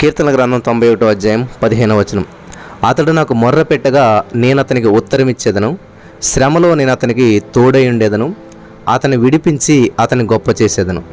కీర్తన గ్రంథం 91వ అధ్యాయం 15వ వచనం. అతడు నాకు మొర్ర పెట్టగా నేను అతనికి ఉత్తరమిచ్చేదను, శ్రమలో నేను అతనికి తోడై ఉండేదను, అతన్ని విడిపించి అతన్ని గొప్ప చేసేదను.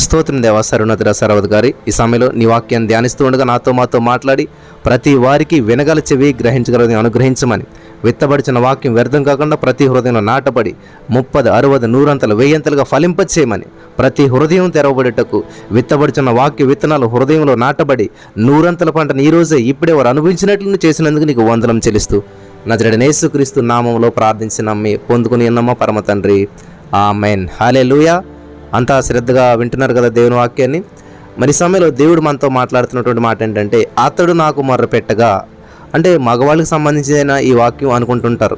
స్తోత్రం దేవా. సర్వోన్నతుడ సర్వాధికారి, ఈ సమయంలో నీ వాక్యాన్ని ధ్యానిస్తూ ఉండగా మాతో మాట్లాడి ప్రతి వారికి వినగల చెవి గ్రహించగలని అనుగ్రహించమని, విత్తబడిచిన వాక్యం వ్యర్థం కాకుండా ప్రతి హృదయంలో నాటబడి 30, 60, 100 అంతలు 1000 అంతలుగా ఫలింపచేయమని, ప్రతి హృదయం తెరవబడేటకు విత్తబడిచిన వాక్య విత్తనాలు హృదయంలో నాటబడి 100 అంతల పంటను ఈ రోజే ఇప్పుడే వారు అనుభవించినట్లు చేసినందుకు నీకు వందనం చెల్లిస్తూ నజరేయుడైన యేసుక్రీస్తు నామములో ప్రార్థించి నమ్మి పొందుకుని ఉన్నామా పరమ తండ్రి. ఆమేన్. హల్లెలూయా. అంతా శ్రద్ధగా వింటున్నారు కదా దేవుని వాక్యాన్ని. మరి సమయంలో దేవుడు మనతో మాట్లాడుతున్నటువంటి మాట ఏంటంటే, అతడు నాకు మొర్ర పెట్టగా, అంటే మగవాళ్ళకి సంబంధించిన ఈ వాక్యం అనుకుంటుంటారు.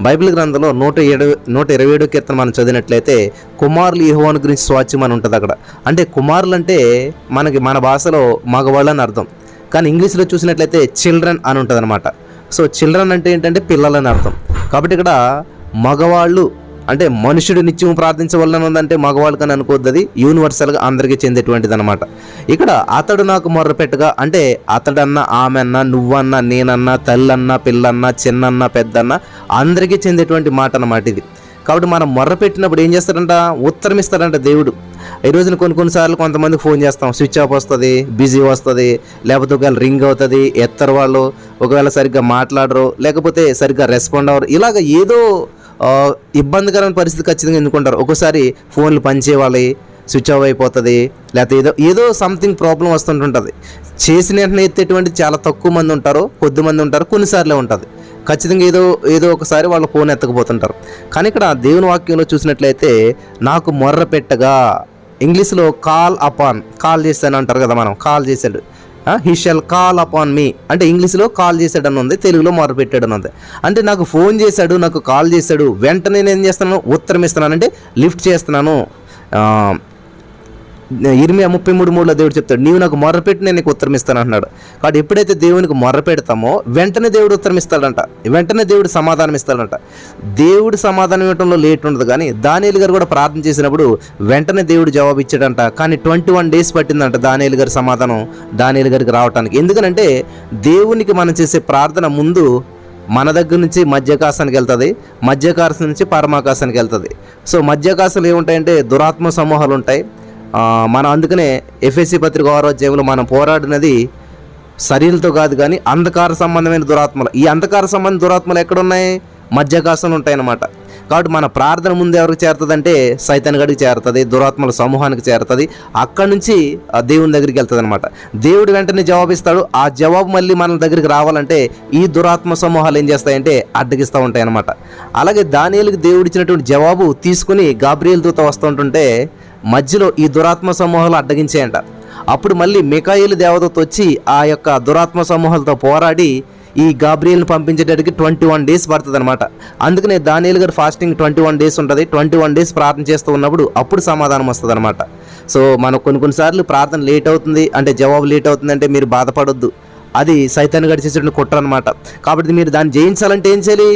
బైబిల్ గ్రంథంలో 127 కీర్తన మనం చదివినట్లయితే కుమారులు యెహోవాను గురించి స్వాచ్యం అని ఉంటుంది అక్కడ. అంటే కుమారులు అంటే మన భాషలో మగవాళ్ళు అని అర్థం, కానీ ఇంగ్లీష్లో చూసినట్లయితే చిల్డ్రన్ అని ఉంటుంది అనమాట. సో చిల్డ్రన్ అంటే ఏంటంటే పిల్లలని అర్థం. కాబట్టి ఇక్కడ మగవాళ్ళు అంటే మనుషుడు నిత్యం ప్రార్థించవలన ఉందంటే మగవాళ్ళు కానీ అనుకోవద్దు, అది యూనివర్సల్గా అందరికీ చెందేటువంటిది అనమాట. ఇక్కడ అతడు నాకు మొర్ర పెట్టగా అంటే అతడన్నా, ఆమె అన్నా, నువ్వన్నా, నేనన్నా, తల్లన్నా, పిల్లన్నా, చిన్నన్నా, పెద్దన్నా అందరికీ చెందేటువంటి మాట అన్నమాట ఇది. కాబట్టి మనం మొర్ర పెట్టినప్పుడు ఏం చేస్తారంట, ఉత్తరం ఇస్తారంట దేవుడు. ఈ రోజున కొన్నిసార్లు కొంతమందికి ఫోన్ చేస్తాం, స్విచ్ ఆఫ్ వస్తుంది, బిజీ వస్తుంది, లేకపోతే ఒకవేళ రింగ్ అవుతుంది, ఎత్తరు వాళ్ళు, ఒకవేళ సరిగ్గా మాట్లాడరు, లేకపోతే సరిగ్గా రెస్పాండ్ అవ్వరు, ఇలాగ ఏదో ఇబ్బందికరమైన పరిస్థితి ఖచ్చితంగా ఎన్నుకుంటారు. ఒక్కోసారి ఫోన్లు పనిచేయాలి, స్విచ్ ఆఫ్ అయిపోతుంది, లేకపోతే ఏదో సంథింగ్ ప్రాబ్లం వస్తుంటుంటుంది. చేసిన వెంటనే ఎత్తేటువంటి చాలా తక్కువ మంది ఉంటారు, కొద్ది మంది ఉంటారు, కొన్నిసార్లే ఉంటుంది. ఖచ్చితంగా ఏదో ఒకసారి వాళ్ళ ఫోన్ ఎత్తకపోతుంటారు. కానీ ఇక్కడ దేవుని వాక్యంలో చూసినట్లయితే నాకు మొర్ర పెట్టగా, ఇంగ్లీష్లో కాల్ చేశాను అంటారు కదా, మనం కాల్ చేశాడు, he shall call upon me అంటే ఇంగ్లీష్లో కాల్ చేశాడు అని ఉంది, తెలుగులో మొర్ర పెట్టాడు అని ఉంది. అంటే నాకు ఫోన్ చేశాడు, నాకు కాల్ చేశాడు, వెంటనే నేను ఏం చేస్తున్నాను, ఉత్తరం ఇస్తున్నాను, అంటే లిఫ్ట్ చేస్తున్నాను. ఇర్మియా 33:3 దేవుడు చెప్తాడు, నీవు నాకు మొర్ర పెట్టి నేను నీకు ఉత్తరం ఇస్తాను అంటున్నాడు. కాబట్టి ఎప్పుడైతే దేవునికి మొర్ర పెడతామో వెంటనే దేవుడు ఉత్తరం ఇస్తాడంట, వెంటనే దేవుడు సమాధానం ఇస్తాడంట. దేవుడు సమాధానం ఇవ్వడంలో లేట్ ఉండదు, కానీ దానియేలు గారు కూడా ప్రార్థన చేసినప్పుడు వెంటనే దేవుడు జవాబు ఇచ్చాడంట. కానీ 21 days పట్టిందంట దానియేలు గారి సమాధానం దానియేలు గారికి రావటానికి. ఎందుకనంటే దేవునికి మనం చేసే ప్రార్థన ముందు మన దగ్గర నుంచి మధ్యాకాశానికి వెళ్తుంది, మధ్యాకాశం నుంచి పరమాకాశానికి వెళ్తుంది. సో మధ్యాకాశాలు ఏముంటాయంటే దురాత్మ సమూహాలు ఉంటాయి. మనం అందుకనే ఎఫెసీ పత్రిక 6వ అధ్యాయంలో మనం పోరాడినది శరీరంతో కాదు, కానీ అంధకార సంబంధమైన దురాత్మలు. ఈ అంధకార సంబంధ దురాత్మలు ఎక్కడున్నాయి, మధ్యాకాశంలో ఉంటాయన్నమాట. కాబట్టి మన ప్రార్థన ముందు ఎవరికి చేరుతుంది, సైతాన్ గడికి చేరుతుంది, దురాత్మల సమూహానికి చేరుతుంది. అక్కడి నుంచి దేవుని దగ్గరికి వెళ్తుంది అనమాట. దేవుడు వెంటనే జవాబిస్తాడు. ఆ జవాబు మళ్ళీ మన దగ్గరికి రావాలంటే ఈ దురాత్మ సమూహాలు ఏం చేస్తాయంటే అడ్డగిస్తూ ఉంటాయి అన్నమాట. అలాగే దానియేలుకి దేవుడు ఇచ్చినటువంటి జవాబు తీసుకుని గాబ్రియేలు దూత వస్తుంటుంటే మధ్యలో ఈ దురాత్మ సమూహాలు అడ్డగించాయంట. అప్పుడు మళ్ళీ మికాయేలు దేవదూత వచ్చి ఆ యొక్క దురాత్మ సమూహాలతో పోరాడి ఈ గాబ్రియేల్ని పంపించేటట్టుకి 21 days పడుతుంది అనమాట. అందుకనే దానియేలు గారు ఫాస్టింగ్ 21 days ఉంటుంది. 21 days ప్రార్థన చేస్తూ ఉన్నప్పుడు అప్పుడు సమాధానం వస్తుంది అనమాట. సో మనకు కొన్నిసార్లు ప్రార్థన లేట్ అవుతుంది అంటే, జవాబు లేట్ అవుతుంది అంటే మీరు బాధపడొద్దు, అది సైతాన్ గడి చేసేటువంటి కుట్ర అనమాట. కాబట్టి మీరు దాన్ని జయించాలంటే ఏం చేయాలి,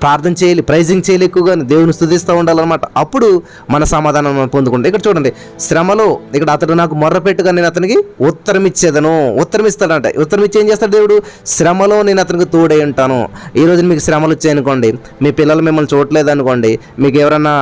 ప్రార్థన చేయాలి, ప్రైజింగ్ చేయాలి, ఎక్కువగా దేవుని స్తుతిస్తూ ఉండాలన్నమాట. అప్పుడు మన సమాధానం మనం పొందుకుంటాం. ఇక్కడ చూడండి, శ్రమలో ఇక్కడ అతడు నాకు మొర్ర పెట్టుగా నేను అతనికి ఉత్తరం ఇచ్చేదను, ఉత్తరం ఇస్తాడంట. ఉత్తరం ఇచ్చి ఏం చేస్తాడు దేవుడు, శ్రమలో నేను అతనికి తోడై ఉంటాను. ఈ రోజు మీకు శ్రమలు వచ్చాయనుకోండి, మీ పిల్లలు మిమ్మల్ని చూడలేదు అనుకోండి, మీకు ఎవరన్నా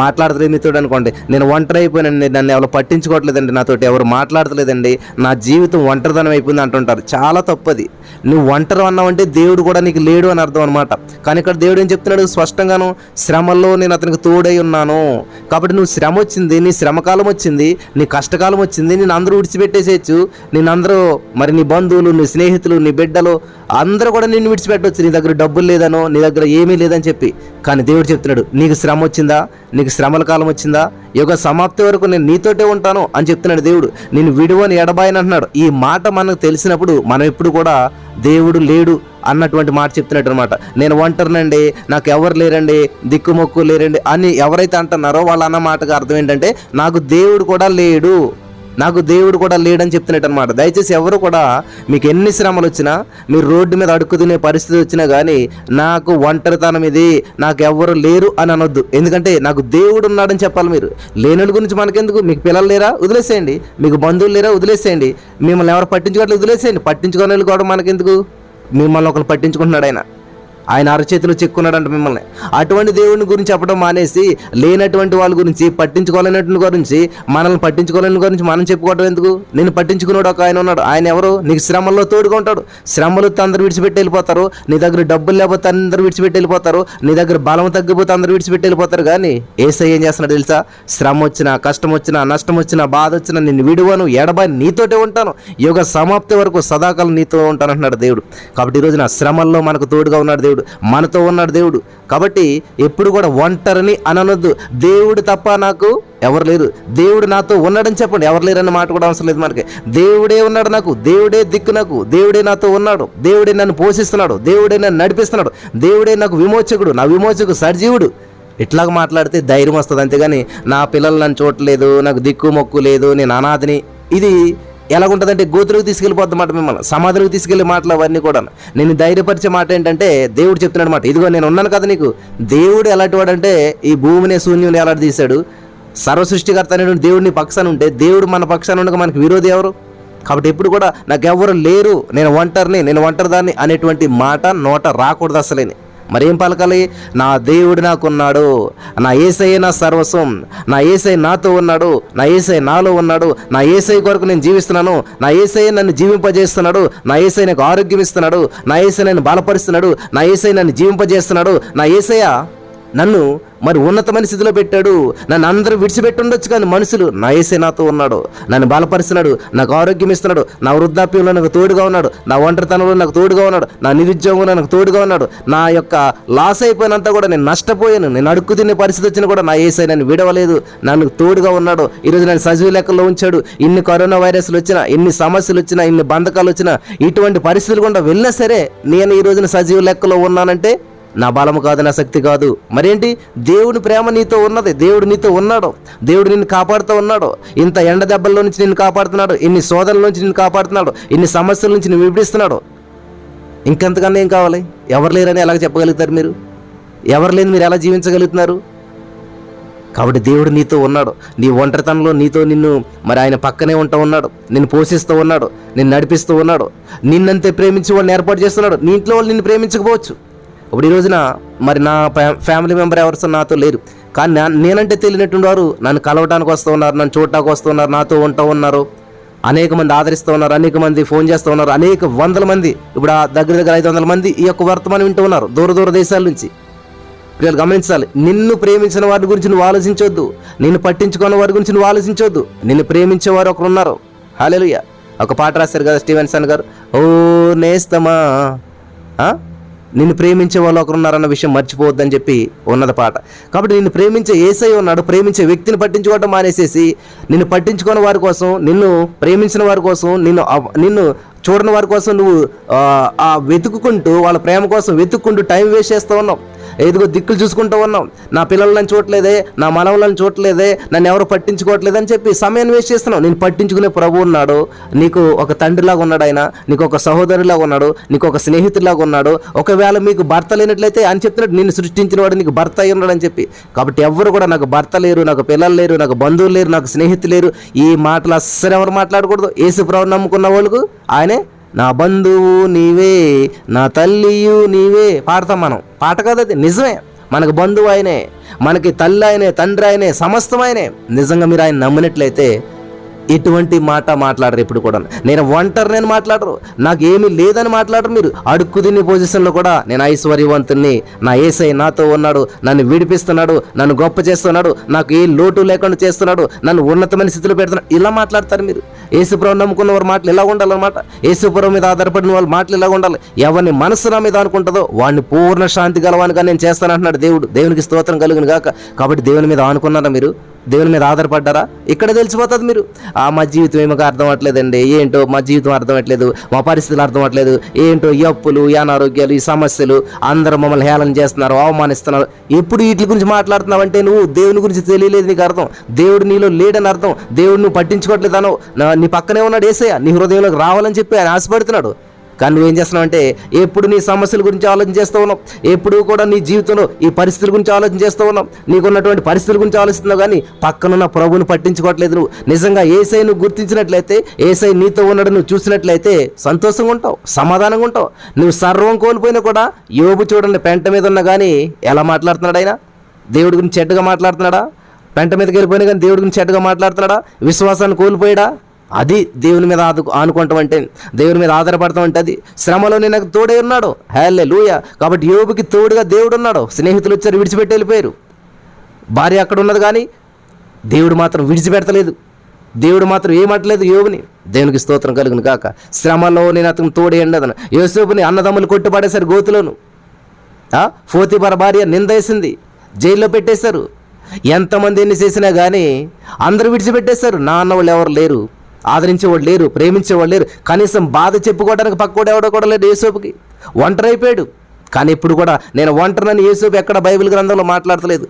మాట్లాడతలేదు మీతో అనుకోండి, నేను ఒంటరి అయిపోయానండి, నన్ను ఎవరు పట్టించుకోవట్లేదండి, నాతోటి ఎవరు మాట్లాడతలేదండి, నా జీవితం ఒంటరిదనం అయిపోయింది అంటుంటారు. చాలా తప్పది. నువ్వు ఒంటరి అన్నావంటే దేవుడు కూడా నీకు లేడు అని అర్థం అనమాట. కానీ ఇక్కడ దేవుడు ఏం చెప్తున్నాడు స్పష్టంగాను, శ్రమల్లో నేను అతనికి తోడై ఉన్నాను. కాబట్టి నువ్వు శ్రమ వచ్చింది, నీ శ్రమకాలం వచ్చింది, నీ కష్టకాలం వచ్చింది, నేను అందరూ విడిచిపెట్టేసేయచ్చు, నేను అందరూ మరి నీ బంధువులు, నీ స్నేహితులు, నీ బిడ్డలు అందరూ కూడా నిన్ను విడిచిపెట్టవచ్చు, నీ దగ్గర డబ్బులు లేదనో, నీ దగ్గర ఏమీ లేదని చెప్పి. కానీ దేవుడు చెప్తున్నాడు, నీకు శ్రమ వచ్చిందా, నీకు శ్రమల కాలం వచ్చిందా, యుగ సమాప్తి వరకు నేను నీతోటే ఉంటాను అని చెప్తున్నాడు దేవుడు. నేను విడువని ఎడబాయని అంటున్నాడు. ఈ మాట మనకు తెలిసినప్పుడు మనం ఎప్పుడు కూడా దేవుడు లేడు అన్నటువంటి మాట చెప్తున్నట్టు అనమాట. నేను ఒంటరినండి, నాకు ఎవరు లేరండి, దిక్కుమొక్కు లేరండి అని ఎవరైతే అంటున్నారో వాళ్ళు అన్న మాటకు అర్థం ఏంటంటే నాకు దేవుడు కూడా లేడు. నాకు దేవుడు కూడా లేడని చెప్తున్నట్టు అనమాట. దయచేసి ఎవరు కూడా మీకు ఎన్ని శ్రమలు వచ్చినా, మీరు రోడ్డు మీద అడుక్కు తినే పరిస్థితి వచ్చినా కానీ నాకు ఒంటరితనం ఇది, నాకు ఎవరు లేరు అని అనొద్దు. ఎందుకంటే నాకు దేవుడు ఉన్నాడని చెప్పాలి. మీరు లేనుడి గురించి మనకెందుకు? మీకు పిల్లలు లేరా? వదిలేసేయండి. మీకు బంధువులు లేరా? వదిలేసేయండి. మిమ్మల్ని ఎవరు పట్టించుకోవట్లేదు? వదిలేసేయండి. పట్టించుకోని వాళ్ళు కూడా మనకెందుకు? మిమ్మల్ని ఒకరు పట్టించుకుంటున్నాడు ఆయన అరచేతిలో చెక్కున్నాడంట మిమ్మల్ని. అటువంటి దేవుని గురించి చెప్పడం మానేసి లేనటువంటి వాళ్ళ గురించి, పట్టించుకోలేనటువంటి గురించి, మనల్ని పట్టించుకోలేని గురించి మనం చెప్పుకోవడం ఎందుకు? నేను పట్టించుకున్నాడు ఒక ఆయన ఉన్నాడు. ఆయన ఎవరు? నీకు శ్రమల్లో తోడుగా ఉంటాడు. శ్రమలు అందరు విడిచిపెట్టి వెళ్ళిపోతారు. నీ దగ్గర డబ్బులు లేకపోతే అందరూ విడిచిపెట్టి వెళ్ళిపోతారు. నీ దగ్గర బలం తగ్గిపోతే అందరూ విడిచిపెట్టి వెళ్ళిపోతారు. కానీ యేసయ్య ఏం చేస్తున్నాడు తెలుసా? శ్రమ వచ్చినా, కష్టం వచ్చినా, నష్టం వచ్చినా, బాధ వచ్చినా నిన్ను విడువను, ఎడబాయి నీతోటే ఉంటాను, యుగ సమాప్తి వరకు సదాకాలం నీతో ఉంటాను అంటున్నాడు దేవుడు. కాబట్టి ఈరోజు నా శ్రమల్లో మనకు తోడుగా ఉన్నాడు దేవుడు, మనతో ఉన్నాడు దేవుడు. కాబట్టి ఎప్పుడు కూడా ఒంటరిని అనొద్దు. దేవుడు తప్ప నాకు ఎవరు లేరు, దేవుడు నాతో ఉన్నాడని చెప్పండి. ఎవరు లేరన్న మాట కూడా అవసరం లేదు మనకి. దేవుడే ఉన్నాడు నాకు, దేవుడే దిక్కు నాకు, దేవుడే నాతో ఉన్నాడు, దేవుడే నన్ను పోషిస్తున్నాడు, దేవుడే నన్ను నడిపిస్తున్నాడు, దేవుడే నాకు విమోచకుడు, నా విమోచకు సజీవుడు. ఇట్లాగ మాట్లాడితే ధైర్యం వస్తుంది. అంతేగాని నా పిల్లలు నన్ను చూడలేదు, నాకు దిక్కు మొక్కు లేదు, నేను అనాథని, ఇది ఎలాగుంటుందంటే గోతులకు తీసుకెళ్ళిపోద్ది మాట, మిమ్మల్ని సమాధులకు తీసుకెళ్లే మాటలు అవన్నీ కూడా. నేను ధైర్యపరిచే మాట ఏంటంటే దేవుడు చెప్తున్నాడు మాట, ఇదిగో నేను ఉన్నాను కదా నీకు. దేవుడు ఎలాంటి వాడంటే ఈ భూమిని శూన్యం ఎలాంటి తీశాడు. సర్వసృష్టికర్త అనేటువంటి దేవుడు నీ పక్షాన ఉంటే, దేవుడు మన పక్షాన ఉండగా మనకు విరోధి ఎవరు? కాబట్టి ఎప్పుడు కూడా నాకెవరు లేరు, నేను ఒంటరిని, నేను ఒంటరిదాన్ని అనేటువంటి మాట నోట రాకూడదు అసలేని. మరేం పలకాలి? నా దేవుడు నాకున్నాడు, నా యేసయ్య నా సర్వస్వం, నా యేసయ్య నాతో ఉన్నాడు, నా యేసయ్య నాలో ఉన్నాడు, నా యేసయ్య కొరకు నేను జీవిస్తున్నాను, నా యేసయ్య నన్ను జీవింపజేస్తున్నాడు, నా యేసయ్య నాకు ఆరోగ్యం ఇస్తున్నాడు, నా యేసయ్య నన్ను బలపరుస్తున్నాడు, నా యేసయ్య నన్ను జీవింపజేస్తున్నాడు, నా యేసయ్య నన్ను మరి ఉన్నతమైన స్థితిలో పెట్టాడు. నన్ను అందరూ విడిచిపెట్టి ఉండొచ్చు కానీ మనుషులు, నా యేసయ్య నాతో ఉన్నాడు, నన్ను బలపరుస్తున్నాడు, నాకు ఆరోగ్యం ఇస్తున్నాడు, నా వృద్ధాప్యంలో నాకు తోడుగా ఉన్నాడు, నా ఒంటరితనంలో నాకు తోడుగా ఉన్నాడు, నా నిరుద్యోగంలో నాకు తోడుగా ఉన్నాడు, నా యొక్క లాస్ అయిపోయినంతా కూడా నేను నష్టపోయాను, నేను అడుక్కు తినే పరిస్థితి వచ్చినా కూడా నా యేసయ్య నన్ను విడవలేదు, నన్ను తోడుగా ఉన్నాడు. ఈరోజు నన్ను సజీవ లెక్కల్లో ఉంచాడు. ఇన్ని కరోనా వైరస్లు వచ్చినా, ఇన్ని సమస్యలు వచ్చినా, ఇన్ని బంధకాలు వచ్చినా, ఇటువంటి పరిస్థితులు కూడా వెళ్ళినా సరే నేను ఈ రోజున సజీవ లెక్కలో ఉన్నానంటే నా బలము కాదు, నా శక్తి కాదు. మరేంటి? దేవుని ప్రేమ నీతో ఉన్నది, దేవుడు నీతో ఉన్నాడు, దేవుడు నిన్ను కాపాడుతూ ఉన్నాడు. ఇంత ఎండ దెబ్బల్లో నుంచి నిన్ను కాపాడుతున్నాడు, ఇన్ని శోధనల నుంచి నిన్ను కాపాడుతున్నాడు, ఇన్ని సమస్యల నుంచి నిన్ను విడిపిస్తున్నాడు. ఇంకెంతకన్నా ఏం కావాలి? ఎవరు లేరని ఎలాగ చెప్పగలుగుతారు మీరు? ఎవరు లేని మీరు ఎలా జీవించగలుగుతున్నారు? కాబట్టి దేవుడు నీతో ఉన్నాడు. నీ ఒంటరితనంలో నీతో నిన్ను మరి ఆయన పక్కనే ఉంటూ ఉన్నాడు, నిన్ను పోషిస్తూ ఉన్నాడు, నిన్ను నడిపిస్తూ ఉన్నాడు, నిన్నంతే ప్రేమించి వాళ్ళని ఏర్పాటు చేస్తున్నాడు. నీ ఇంట్లో వాళ్ళు నిన్ను ప్రేమించకపోవచ్చు. ఇప్పుడు ఈ రోజున మరి నా ఫ్యామిలీ మెంబర్ ఎవరు నాతో లేరు, కానీ నేనంటే తెలియనటువంటి వారు నన్ను కలవడానికి వస్తూ ఉన్నారు, నన్ను చూడటానికి వస్తూ ఉన్నారు, నాతో ఉంటూ ఉన్నారు, అనేక మంది ఆదరిస్తూ ఉన్నారు, అనేక మంది ఫోన్ చేస్తూ ఉన్నారు, అనేక వందల మంది, ఇప్పుడు దగ్గర 500 మంది ఈ యొక్క వర్తమానం వింటూ ఉన్నారు దూర దూర దేశాల నుంచి. పిల్లలు గమనించాలి, నిన్ను ప్రేమించిన వారి గురించి నువ్వు ఆలోచించవద్దు, నిన్ను పట్టించుకున్న వారి గురించి నువ్వు ఆలోచించవద్దు. నిన్ను ప్రేమించేవారు ఒకరు ఉన్నారు. హల్లెలూయా. ఒక పాట రాశారు కదా స్టీవెన్సన్ గారు, ఓ నేస్తమా, నిన్ను ప్రేమించే వాళ్ళు ఒకరున్నారన్న విషయం మర్చిపోవద్దని చెప్పి ఉన్నది పాట. కాబట్టి నిన్ను ప్రేమించే యేసయ్య ఉన్నాడు. ప్రేమించే వ్యక్తిని పట్టించుకోవడం మానేసేసి నిన్ను పట్టించుకున్న వారి కోసం, నిన్ను ప్రేమించిన వారి కోసం, నిన్ను చూడని వారి కోసం నువ్వు వెతుక్కుంటూ, వాళ్ళ ప్రేమ కోసం వెతుక్కుంటూ టైం వేస్ట్ చేస్తూ ఉన్నావు. ఏదిగో దిక్కులు చూసుకుంటూ ఉన్నాం, నా పిల్లలను చూడలేదే, నా మనవలను చూడలేదే, నన్ను ఎవరు పట్టించుకోవట్లేదని చెప్పి సమయాన్ని వేస్ట్ చేస్తున్నావు. నేను పట్టించుకునే ప్రభు ఉన్నాడు, నీకు ఒక తండ్రిలాగా ఉన్నాడు, ఆయన నీకు ఒక సహోదరులాగా ఉన్నాడు, నీకు ఒక స్నేహితుడిలాగా ఉన్నాడు. ఒకవేళ మీకు భర్త లేనట్లయితే అని చెప్తున్నాడు, నిన్ను సృష్టించిన వాడు నీకు భర్త అయి ఉన్నాడు అని చెప్పి. కాబట్టి ఎవరు కూడా నాకు భర్త లేరు, నాకు పిల్లలు లేరు, నాకు బంధువులు లేరు, నాకు స్నేహితులు లేరు, ఈ మాటలు అస్సలు ఎవరు మాట్లాడకూడదు. యేసు ప్రభువుని నమ్ముకున్న వాళ్ళకు ఆయనే నా బంధువు నీవే, నా తల్లియు నీవే పాడతాం మనం. పాట కాదు, అది నిజమే. మనకు బంధువు ఆయనే, మనకి తల్లి ఆయనే, తండ్రి ఆయనే, సమస్తం ఆయనే. నిజంగా మీరు ఆయన నమ్మినట్లయితే ఎటువంటి మాట మాట్లాడరు. ఇప్పుడు కూడా నేను ఒంటరిని మాట్లాడరు, నాకు ఏమీ లేదని మాట్లాడరు. మీరు అడుక్కు తిని పొజిషన్లో కూడా నేను ఐశ్వర్యవంతుని, నా యేసయ్య నాతో ఉన్నాడు, నన్ను విడిపిస్తున్నాడు, నన్ను గొప్ప చేస్తున్నాడు, నాకు ఏ లోటు లేకుండా చేస్తున్నాడు, నన్ను ఉన్నతమైన స్థితిలో పెడుతున్నాడు, ఇలా మాట్లాడతారు మీరు. యేసుప్రభువు నమ్ముకున్న వారి మాటలు ఇలా ఉండాలన్నమాట. యేసుప్రభువు మీద ఆధారపడిన వాళ్ళ మాటలు ఇలా ఉండాలి. ఎవరిని మనసు నా మీద అనుకుంటుందో వాడిని పూర్ణ శాంతి గలవానిగా నేను చేస్తానంటున్నాడు దేవుడు. దేవునికి స్తోత్రం కలుగును గాక. కాబట్టి దేవుని మీద ఆనుకున్నారా మీరు? దేవుని మీద ఆధారపడ్డారా? ఇక్కడ తెలిసిపోతుంది మీరు. మా జీవితం ఏమో అర్థం అవ్వట్లేదండి, ఏంటో మా జీవితం అర్థం అవ్వట్లేదు, మా పరిస్థితులు అర్థం అవ్వట్లేదు, ఏంటో ఈ అప్పులు, ఈ అనారోగ్యాలు, ఈ సమస్యలు, అందరూ మమ్మల్ని హేళన చేస్తున్నారు, అవమానిస్తున్నారు. ఎప్పుడు వీటి గురించి మాట్లాడుతున్నావు అంటే నువ్వు దేవుని గురించి తెలియలేదు, నీకు అర్థం. దేవుడు నీలో లేడని అర్థం. దేవుడు నువ్వు పట్టించుకోవట్లేదు అను. నీ పక్కనే ఉన్నాడు యేసయ్య, నీ హృదయంలోకి రావాలని చెప్పి ఆయన ఆశపడుతున్నాడు. కానీ నువ్వేం చేస్తున్నావు అంటే ఎప్పుడు నీ సమస్యల గురించి ఆలోచన చేస్తూ ఉన్నావు, ఎప్పుడు కూడా నీ జీవితంలో ఈ పరిస్థితుల గురించి ఆలోచన చేస్తూ ఉన్నావు, నీకున్నటువంటి పరిస్థితుల గురించి ఆలోచిస్తున్నావు, కానీ పక్కనున్న ప్రభువుని పట్టించుకోవట్లేదు. నువ్వు నిజంగా యేసయ్య నువ్వు గుర్తించినట్లయితే, యేసయ్య నీతో ఉన్నాడు నువ్వు చూసినట్లయితే సంతోషంగా ఉంటావు, సమాధానంగా ఉంటావు. నువ్వు సర్వం కోల్పోయినా కూడా, యోబు చూడండి, పెంట మీద ఉన్నా కానీ ఎలా మాట్లాడుతున్నాడు ఆయన? దేవుడి గురించి చెడ్డగా మాట్లాడుతున్నాడా? పెంట మీదకి వెళ్ళిపోయినా కానీ దేవుడి గురించి చెడ్డగా మాట్లాడుతున్నాడా? విశ్వాసాన్ని కోల్పోయాడా? అది దేవుని మీద ఆనుకుంటాం అంటే, దేవుని మీద ఆధారపడతాం అంటే అది. శ్రమలో నాకు తోడే ఉన్నాడు, హల్లెలూయా. కాబట్టి యోబుకి తోడుగా దేవుడు ఉన్నాడు. స్నేహితులు వచ్చారు, విడిచిపెట్టి వెళ్ళిపోయారు. భార్య అక్కడ ఉన్నది కానీ దేవుడు మాత్రం విడిచిపెడతలేదు. దేవుడు మాత్రం ఏమట్లేదు యోబుని. దేవునికి స్తోత్రం కలుగును కాక. శ్రమలో నేను అతను తోడే ఉండదను. యోసేపుని అన్నదమ్ములు కొట్టుపడేశారు గోతులోను. పోతీఫర్ భార్య నిందేసింది, జైల్లో పెట్టేశారు. ఎంతమంది ఎన్ని చేసినా కానీ అందరూ విడిచిపెట్టేశారు. నా అన్నవాళ్ళు ఎవరు లేరు, ఆదరించేవాళ్ళు లేరు, ప్రేమించేవాళ్ళు లేరు, కనీసం బాధ చెప్పుకోవడానికి పక్కోడు ఎవడో కూడా లేడు. యేసోపుకి ఒంటరి అయిపోయాడు. కానీ ఇప్పుడు కూడా నేను ఒంటరినని యేసోపు ఎక్కడ బైబిల్ గ్రంథంలో మాట్లాడతలేదు.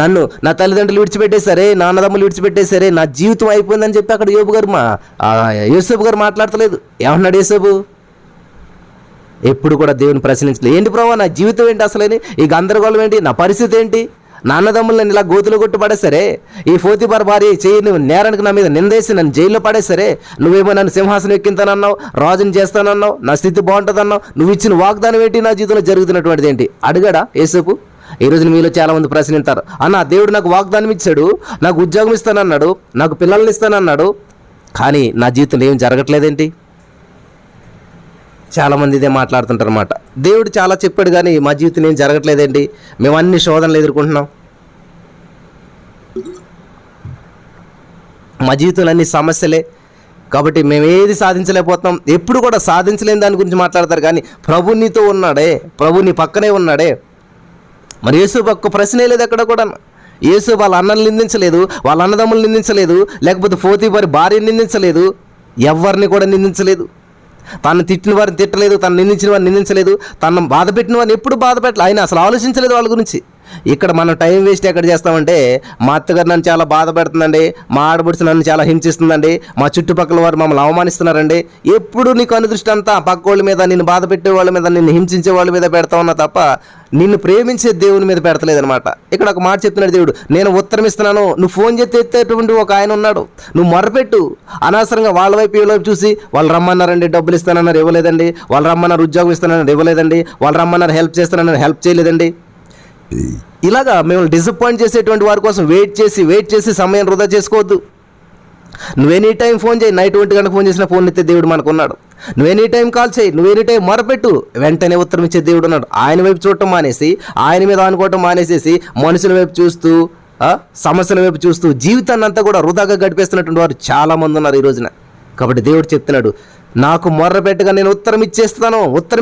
నన్ను నా తల్లిదండ్రులు విడిచిపెట్టేశారే, నా అన్నదమ్ములు విడిచిపెట్టేశారే, నా జీవితం అయిపోయిందని చెప్పి అక్కడ యేసోపు గారు మాట్లాడతలేదు. ఏమన్నాడు యేసోపు? ఎప్పుడు కూడా దేవుని ప్రశ్నించలేదు. ఏంటి ప్రభావ నా జీవితం ఏంటి, అసలేని ఈ గందరగోళం ఏంటి, నా పరిస్థితి ఏంటి, నాన్నదమ్ములు నన్ను ఇలా గోతులు కొట్టు పడేసరే, ఈ పోతీఫర్ భార్య చేయి నేరానికి నా మీద నిందేసి నన్ను జైల్లో పడేసరే, నువ్వేమో నన్ను సింహాసనం ఎక్కింతానన్నావు, రాజుని చేస్తానన్నావు, నా స్థితి బాగుంటుందన్నావు, నువ్వు ఇచ్చిన వాగ్దానం ఏంటి, నా జీవితంలో జరుగుతున్నటువంటిది ఏంటి అడిగాడా యేసోపు? ఈరోజు మీలో చాలామంది ప్రశ్నిస్తారు, అన్న దేవుడు నాకు వాగ్దానం ఇచ్చాడు, నాకు ఉద్యోగం ఇస్తానన్నాడు, నాకు పిల్లల్ని ఇస్తానన్నాడు, కానీ నా జీవితంలో ఏం జరగట్లేదేంటి? చాలామంది ఇదే మాట్లాడుతుంటారు అన్నమాట. దేవుడు చాలా చెప్పాడు కానీ మా జీవితం ఏం జరగట్లేదేంటి, మేము అన్ని శోధనలు ఎదుర్కొంటున్నాం, మా జీవితంలో అన్ని సమస్యలే, కాబట్టి మేము ఏది సాధించలేకపోతున్నాం. ఎప్పుడు కూడా సాధించలేని దాని గురించి మాట్లాడతారు కానీ ప్రభు నీతో ఉన్నాడే, ప్రభు నీ పక్కనే ఉన్నాడే. మరి యేసు ఒక్క ప్రశ్నే లేదు ఎక్కడ కూడా. యేసు వాళ్ళ అన్నలు నిందించలేదు, వాళ్ళ అన్నదమ్ములు నిందించలేదు, లేకపోతే పోతీఫర్ భార్యని నిందించలేదు, ఎవరిని కూడా నిందించలేదు. తను తిట్టిన వారిని తిట్టలేదు, తను నిందించిన వారిని నిందించలేదు, తను బాధ పెట్టిన వారిని ఎప్పుడు బాధ పెట్టలేదు. ఆయన అసలు ఆలోచించలేదు వాళ్ళ గురించి. ఇక్కడ మనం టైం వేస్ట్ ఎక్కడ చేస్తామంటే, మా అత్తగారు నన్ను చాలా బాధ పెడుతుందండి, మా ఆడబడుచు నన్ను చాలా హింసిస్తుందండి, మా చుట్టుపక్కల వారు మమ్మల్ని అవమానిస్తున్నారండి. ఎప్పుడు నీకు అనుదృష్టి అంతా పక్క వాళ్ళ మీద, నిన్ను బాధ పెట్టే వాళ్ళ మీద, నిన్ను హింసించే వాళ్ళ మీద పెడతా ఉన్నా తప్ప నిన్ను ప్రేమించే దేవుని మీద పెడతలేదనమాట. ఇక్కడ ఒక మాట చెప్తున్నాడు దేవుడు, నేను ఉత్తరం ఇస్తున్నాను, నువ్వు ఫోన్ చేస్తే ఎత్తేటువంటి ఒక ఆయన ఉన్నాడు, నువ్వు మొరపెట్టు. అనవసరంగా వాళ్ళ వైపు ఈ వైపు చూసి, వాళ్ళు రమ్మన్నారండి డబ్బులు ఇస్తానన్నారు ఇవ్వలేదండి, వాళ్ళు రమ్మన్నారు ఉద్యోగం ఇస్తానన్నారు ఇవ్వలేదండి, వాళ్ళు రమ్మన్నారు హెల్ప్ చేస్తానన్నారు హెల్ప్ చేయలేదండి. ఇలాగా మిమ్మల్ని డిసప్పాయింట్ చేసేటువంటి వారి కోసం వెయిట్ చేసి సమయం వృధా చేసుకోవద్దు. నువ్వు ఎనీ టైం ఫోన్ చేయి, నైట్ 1 గంటకు ఫోన్ చేసిన ఫోన్ ఎత్తే దేవుడు మనకున్నాడు. నువ్వు ఎనీ టైం కాల్ చేయి, నువ్వు ఎనీ టైం మొరపెట్టు, వెంటనే ఉత్తరం ఇచ్చే దేవుడు ఉన్నాడు. ఆయన వైపు చూడటం మానేసి, ఆయన మీద అనుకోవటం మానేసేసి, మనుషుల వైపు చూస్తూ, సమస్యల వైపు చూస్తూ జీవితాన్ని అంతా కూడా వృధాగా గడిపేస్తున్నటువంటి వారు చాలామంది ఉన్నారు ఈ రోజున. కాబట్టి దేవుడు చెప్తున్నాడు, నాకు మొర్ర పెట్టగా నేను ఉత్తరం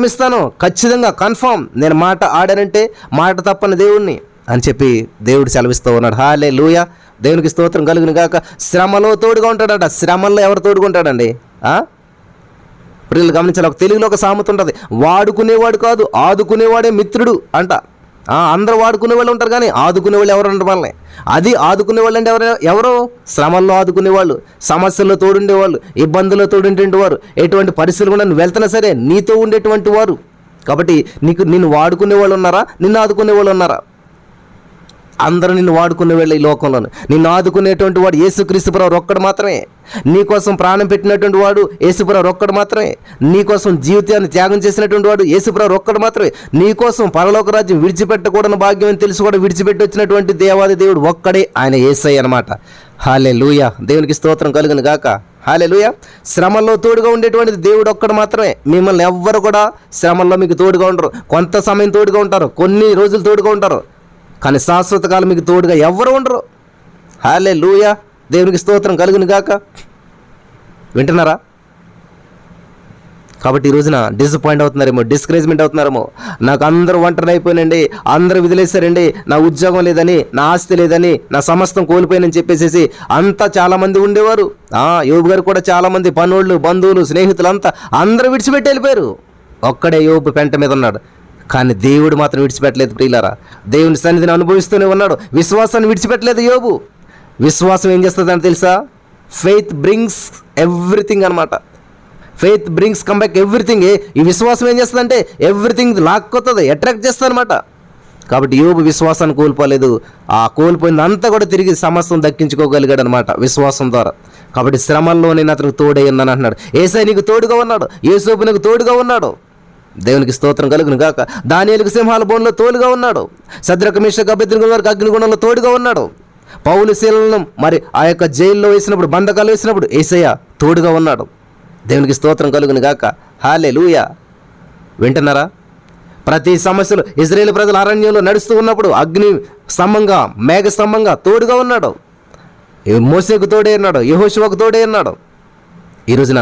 ఇస్తాను, ఖచ్చితంగా కన్ఫామ్. నేను మాట ఆడానంటే మాట తప్పని దేవుణ్ణి అని చెప్పి దేవుడు సెలవిస్తూ ఉన్నాడు. హల్లెలూయా, దేవునికి స్తోత్రం కలుగును గాక. శ్రమలో తోడుగా ఉంటాడట. శ్రమల్లో ఎవరు తోడుగా ఉంటాడండి? ప్రియులు గమనించాలి, ఒక తెలుగులో ఒక సామెత ఉంటుంది, వాడుకునేవాడు కాదు ఆదుకునేవాడే మిత్రుడు అంట. అందరూ వాడుకునే వాళ్ళు ఉంటారు కానీ ఆదుకునే వాళ్ళు ఎవరు ఉండరు వాళ్ళని. అది ఆదుకునే వాళ్ళు అంటే ఎవరో శ్రమల్లో ఆదుకునేవాళ్ళు, సమస్యల్లో తోడుండేవాళ్ళు, ఇబ్బందుల్లో తోడుండేవారు, ఎటువంటి పరిస్థితులు కూడా నువ్వు వెళ్తున్నా సరే నీతో ఉండేటువంటి వారు. కాబట్టి నిన్ను వాడుకునే వాళ్ళు ఉన్నారా, నిన్ను ఆదుకునే వాళ్ళు ఉన్నారా? అందరూ నిన్ను వాడుకునే వాళ్ళు ఈ లోకంలో. నిన్ను ఆదుకునేటువంటి వాడు యేసుక్రీస్తు ప్రభువు ఒక్కడు మాత్రమే. నీకోసం ప్రాణం పెట్టినటువంటి వాడు యేసు ప్రభువు ఒక్కడు మాత్రమే. నీకోసం జీవితాన్ని త్యాగం చేసినటువంటి వాడు యేసు ప్రభువు ఒక్కడు మాత్రమే. నీకోసం పరలోక రాజ్యం విడిచిపెట్టకూడని భాగ్యం అని తెలుసు కూడా విడిచిపెట్టి వచ్చినటువంటి దేవాది దేవుడు ఒక్కడే, ఆయన యేసయ్య అన్నమాట. హల్లెలూయా, దేవునికి స్తోత్రం కలుగును గాక. హల్లెలూయా. శ్రమల్లో తోడుగా ఉండేటువంటిది దేవుడు ఒక్కడు మాత్రమే. మిమ్మల్ని ఎవ్వరు కూడా శ్రమల్లో మీకు తోడుగా ఉండరు. కొంత సమయం తోడుగా ఉంటారు, కొన్ని రోజులు తోడుగా ఉంటారు, కానీ శాశ్వత కాలం మీకు తోడుగా ఎవరు ఉండరు. హల్లెలూయా, దేవునికి స్తోత్రం కలుగును గాక. వింటున్నారా? కాబట్టి ఈ రోజున డిసప్పాయింట్ అవుతున్నారేమో, డిస్కరేజ్మెంట్ అవుతున్నారేమో. నాకు అందరూ ఒంటరి అయిపోయినండి, అందరూ విదిలేశారండి, నా ఉద్యోగం లేదని, నా ఆస్తి లేదని, నా సమస్తం కోల్పోయానని చెప్పేసి అంతా చాలామంది ఉండేవారు. యోబు గారు కూడా చాలామంది పనోళ్ళు, బంధువులు, స్నేహితులు అందరూ విడిచిపెట్టి వెళ్ళిపోయారు. ఒక్కడే యోబు పెంట మీద ఉన్నాడు. కానీ దేవుడు మాత్రం విడిచిపెట్టలేదు ప్రియులారా. దేవుని సన్నిధిని అనుభవిస్తూనే ఉన్నాడు. విశ్వాసాన్ని విడిచిపెట్టలేదు యోబు. విశ్వాసం ఏం చేస్తుందని తెలుసా? ఫెయిత్ బ్రింగ్స్ ఎవ్రీథింగ్ అనమాట. Faith brings come back everything. ఈ విశ్వాసం ఏం చేస్తుందంటే ఎవ్రీథింగ్ లాక్కొస్తుంది, అట్రాక్ట్ చేస్తుంది అనమాట. కాబట్టి యోబు విశ్వాసాన్ని కోల్పోలేదు. ఆ కోల్పోయిందంతా కూడా తిరిగి సమస్తం దక్కించుకోగలిగాడు అనమాట విశ్వాసం ద్వారా. కాబట్టి శ్రమల్లో నేను అతనికి తోడై ఉన్నాను అంటున్నాడు. యేసయ్య నీకు తోడుగా ఉన్నాడు, యోసేపు నీకు తోడుగా ఉన్నాడు. దేవునికి స్తోత్రం కలుగును గాక. దానియేలుకు సింహాల బోన్లో తోడుగా ఉన్నాడు. శద్రక మేషక అబేద్నెగో వారికి అగ్నిగుండంలో తోడుగా ఉన్నాడు. పౌలు శీలను మరి ఆ యొక్క జైల్లో వేసినప్పుడు, బంధకాలు వేసినప్పుడు యేసయ్య తోడుగా ఉన్నాడు. దేవునికి స్తోత్రం కలుగును గాక. హల్లెలూయా. వింటున్నారా? ప్రతి సమస్యలు ఇశ్రాయేలు ప్రజలు అరణ్యంలో నడుస్తూ ఉన్నప్పుడు అగ్ని స్తంభంగా, మేఘ స్తంభంగా తోడుగా ఉన్నాడు. మోసేకు తోడే ఉన్నాడు, యెహోషువకు తోడే ఉన్నాడు. ఈ రోజున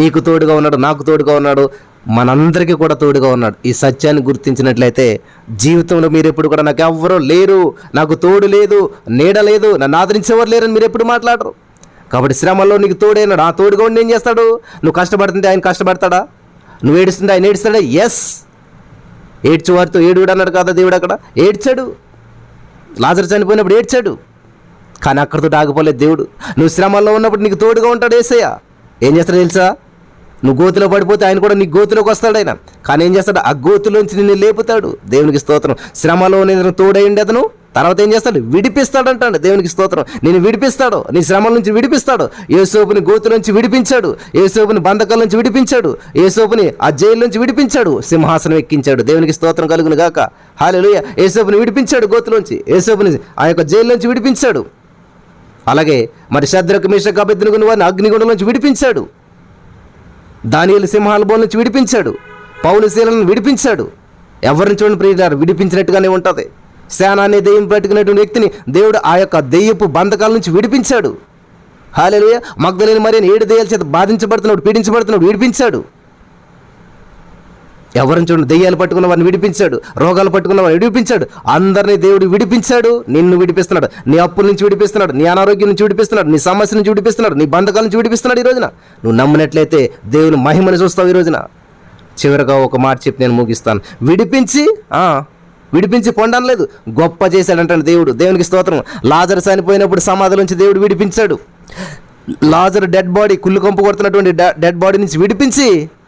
నీకు తోడుగా ఉన్నాడు, నాకు తోడుగా ఉన్నాడు, మనందరికీ కూడా తోడుగా ఉన్నాడు. ఈ సత్యాన్ని గుర్తించినట్లయితే జీవితంలో మీరు ఎప్పుడు కూడా నాకు ఎవ్వరూ లేరు, నాకు తోడు లేదు, నీడ లేదు, నన్ను ఆదరించేవారు లేరని మీరు ఎప్పుడు మాట్లాడరు. కాబట్టి శ్రమల్లో నీకు తోడైనాడు. ఆ తోడుగా ఉండి ఏం చేస్తాడు? నువ్వు కష్టపడుతుంటే ఆయన కష్టపడతాడా? నువ్వు ఏడుస్తుంటే ఆయన ఏడుస్తాడా? ఎస్. ఏడ్చేవారితో ఏడుడు అన్నాడు కదా దేవుడు. అక్కడ ఏడ్చాడు. లాజరు చనిపోయినప్పుడు ఏడ్చాడు. కానీ అక్కడితో ఆగిపోలేదు దేవుడు. నువ్వు శ్రమల్లో ఉన్నప్పుడు నీకు తోడుగా ఉంటాడు యేసయ్య. ఏం చేస్తాడో తెలుసా? నువ్వు గోతిలో పడిపోతే ఆయన కూడా నీ గోతిలోకి వస్తాడు. ఆయన కానీ ఏం చేస్తాడు? ఆ గోతిలోంచి నిన్ను లేపుతాడు. దేవునికి స్తోత్రం. శ్రమలో నేను తోడైండి అతను తర్వాత ఏం చేస్తాడు? విడిపిస్తాడంటాడు. దేవునికి స్తోత్రం. నేను విడిపిస్తాడు, నీ శ్రమల నుంచి విడిపిస్తాడు. యేసోపుని గోతు నుంచి విడిపించాడు, యేసోపుని బంధకాల నుంచి విడిపించాడు, యేసోపుని ఆ జైలు నుంచి విడిపించాడు, సింహాసనం ఎక్కించాడు. దేవునికి స్తోత్రం కలుగును గాక. హల్లెలూయా. యేసోపుని విడిపించాడు గోతులోంచి, యేసోపుని ఆ యొక్క జైలు నుంచి విడిపించాడు. అలాగే మరి శద్రక మేషక అబేద్నెగో వారిని అగ్నిగుండంలోంచి విడిపించాడు. దానియేలు సింహాల బోన్ నుంచి విడిపించాడు. పౌలు శీలను విడిపించాడు. ఎవరిని చూడండి ప్రియులారా, విడిపించినట్టుగానే ఉంటుంది. సేన అనే దెయ్యం పట్టుకున్నటువంటి వ్యక్తిని దేవుడు ఆ యొక్క దెయ్యపు బంధకాల నుంచి విడిపించాడు. హల్లెలూయా. మగ్దలేని మరియని 7 దెయ్యాల చేత బాధించబడుతున్నాడు, పీడించబడుతున్నాడు, విడిపించాడు. ఎవరిని చూడండి, దెయ్యాలు పట్టుకున్న వారిని విడిపించాడు, రోగాలు పట్టుకున్న వారిని విడిపించాడు. అందరినీ దేవుడు విడిపించాడు. నిన్ను విడిపిస్తున్నాడు. నీ అప్పుల నుంచి విడిపిస్తున్నాడు, నీ అనారోగ్యం నుంచి విడిపిస్తున్నాడు, నీ సమస్య నుంచి విడిపిస్తున్నాడు, నీ బంధకాల నుంచి విడిపిస్తున్నాడు. ఈ రోజున నువ్వు నమ్మినట్లయితే దేవుని మహిమను చూస్తావు. ఈ రోజున చివరిగా ఒక మాట చెప్పి నేను ముగిస్తాను. విడిపించి పొందనలేదు, గొప్ప చేశాడంటాడు దేవుడు. దేవునికి స్తోత్రం. లాజరు చనిపోయినప్పుడు సమాధి నుంచి దేవుడు విడిపించాడు. లాజరు డెడ్ బాడీ, కుళ్ళు కంపు కొడుతున్నటువంటి డెడ్ బాడీ నుంచి విడిపించి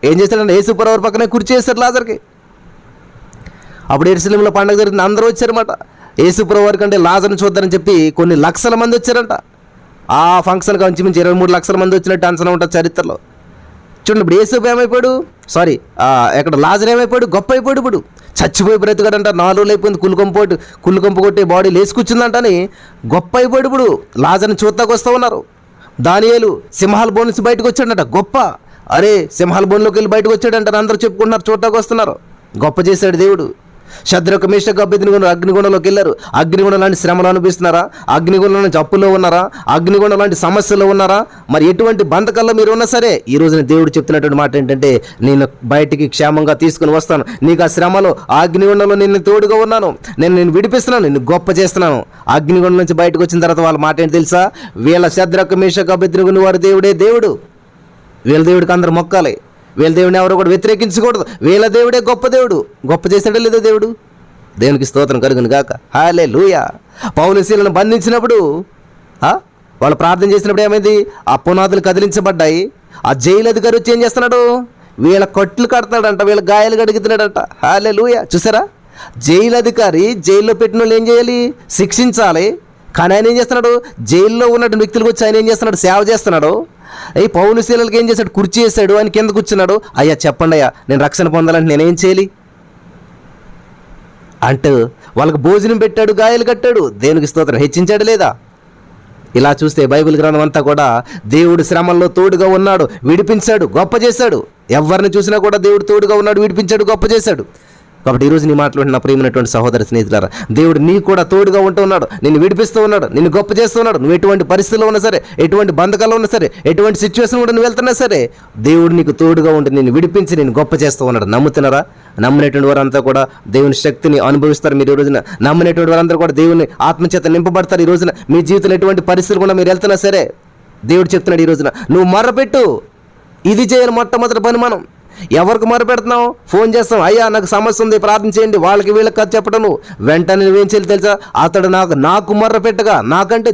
ఏం చేశాడంటే యేసుప్రభు పక్కనే కుర్చీ చేశారు లాజర్కి. అప్పుడు యెరూషలేములో పండుగ జరుగుతుంది, అందరూ వచ్చారన్నమాట. యేసుప్రభు వారి కంటే లాజర్ని చూద్దారని చెప్పి కొన్ని లక్షల మంది వచ్చారంట. ఆ ఫంక్షన్కి మించి 23 లక్షల మంది వచ్చినట్టు అంచనా ఉంటుంది చరిత్రలో. చూడండి, ఇప్పుడు యేసుప్రభు ఏమైపోయాడు, ఎక్కడ లాజర్ ఏమైపోయాడు? గొప్ప అయిపోయాడు. ఇప్పుడు చచ్చిపోయి బ్రతికాడంట. 4 రోజులు అయిపోయింది. కుళ్ళు కంపు కొట్టే బాడీ లేచి కూర్చుందంటని గొప్ప అయిపోయాడు. ఇప్పుడు లాజర్ని చూద్దాకు వస్తూ ఉన్నారు. దానియేలు సింహాల బోన్ నుంచి బయటకు వచ్చాడంట. గొప్ప, అరే సింహాల బోన్లోకి వెళ్ళి బయటకు వచ్చాడంట అందరూ చెప్పుకుంటున్నారు, చూడటానికి వస్తున్నారు. గొప్ప చేశాడు దేవుడు. శద్రక మేషక అబేద్నెగో అగ్నిగుండంలోకి వెళ్ళారు. అగ్నిగుండం లాంటి శ్రమలు అనిపిస్తున్నారా? అగ్నిగుండం లాంటి అప్పుల్లో ఉన్నారా? అగ్నిగుండం లాంటి సమస్యల్లో ఉన్నారా? మరి ఎటువంటి బంధకాల్లో మీరు ఉన్నా సరే ఈ రోజున దేవుడు చెప్తున్నటువంటి మాట ఏంటంటే, నేను బయటికి క్షేమంగా తీసుకుని వస్తాను. నీకు ఆ శ్రమలో, ఆ అగ్నిగుండంలో నేను తోడుగా ఉన్నాను, నేను విడిపిస్తున్నాను, నిన్ను గొప్ప చేస్తున్నాను. అగ్నిగుండం నుంచి బయటకు వచ్చిన తర్వాత వాళ్ళ మాట ఏంటి తెలుసా? వీళ్ళ శద్రక మేషక అబేద్నెగో వారి దేవుడే దేవుడు. వీళ్ళ దేవుడికి అందరూ మొక్కాలి. వీళ్ళ దేవుడిని ఎవరు కూడా వ్యతిరేకించకూడదు. వీళ్ళ దేవుడే గొప్ప దేవుడు. గొప్ప చేశాడో లేదో దేవుడు. దేవునికి స్తోత్రం కలుగును గాక. హల్లెలూయా. పౌలు శీలను బంధించినప్పుడు వాళ్ళు ప్రార్థన చేసినప్పుడు ఏమైంది? ఆ పునాదులు కదిలించబడ్డాయి. ఆ జైలు అధికారి వచ్చి ఏం చేస్తున్నాడు? వీళ్ళ కట్లు కడతాడంట, వీళ్ళ గాయాలు కడుగుతున్నాడంట. హల్లెలూయా. చూసారా? జైలు అధికారి జైల్లో పెట్టిన వాళ్ళు ఏం చేయాలి? శిక్షించాలి. కానీ ఆయన ఏం చేస్తున్నాడు? జైల్లో ఉన్నటువంటి వ్యక్తులకు వచ్చి ఆయన ఏం చేస్తున్నాడు? సేవ చేస్తున్నాడు. ఈ పౌలు శీలకి ఏం చేశాడు? కుర్చీ చేశాడు, ఆయన కింద కూర్చున్నాడు. అయ్యా చెప్పండి అయ్యా, నేను రక్షణ పొందాలంటే నేనేం చేయాలి అంటూ వాళ్ళకి భోజనం పెట్టాడు, గాయాలు కట్టాడు. దేవునికి స్తోత్రం. హెచ్చించాడు లేదా? ఇలా చూస్తే బైబిల్ గ్రంథం అంతా కూడా దేవుడు శ్రమల్లో తోడుగా ఉన్నాడు, విడిపించాడు, గొప్ప చేశాడు. ఎవరిని చూసినా కూడా దేవుడు తోడుగా ఉన్నాడు, విడిపించాడు, గొప్ప చేశాడు. కాబట్టి ఈరోజు నీ మాట్లాడిన ప్రియమైనటువంటి సహోదర స్నేహితులారా, దేవుడు నీ కూడా తోడుగా ఉంటూ ఉన్నాడు, నిన్ను విడిపిస్తూ ఉన్నాడు, నిన్ను గొప్ప చేస్తూ ఉన్నాడు. నువ్వు ఎటువంటి పరిస్థితుల్లో ఉన్నా సరే, ఎటువంటి బంధకాల్లో ఉన్నా సరే, ఎటువంటి సిచ్యువేషన్ కూడా నువ్వు వెళ్తున్నా సరే, దేవుడు నీకు తోడుగా ఉండి నిన్ను విడిపించి నిన్ను గొప్ప చేస్తూ ఉన్నాడు. నమ్ముతున్నారా? నమ్మినటువంటి వారంతా కూడా దేవుని శక్తిని అనుభవిస్తారు. మీరు ఈ రోజున నమ్మినటువంటి వారందరూ కూడా దేవుని ఆత్మచేత నింపబడతారు. ఈ రోజున మీ జీవితంలో ఎటువంటి పరిస్థితులు కూడా మీరు వెళ్తున్నా సరే, దేవుడు చెప్తున్నాడు ఈ రోజున నువ్వు మొర్రపెట్టు. ఇది చేయాలి మొట్టమొదటి పని. మనం ఎవరికి మొరపెడుతున్నావు? ఫోన్ చేస్తాం, అయ్యా నాకు సమస్య ఉంది ప్రార్థన చేయండి, వాళ్ళకి వీళ్ళకి కథ చెప్పడం. నువ్వు వెంటనే నువ్వేం చేయాలి తెలుసా? అతడు నాకు మొర్రపెట్టగా, నాకంటే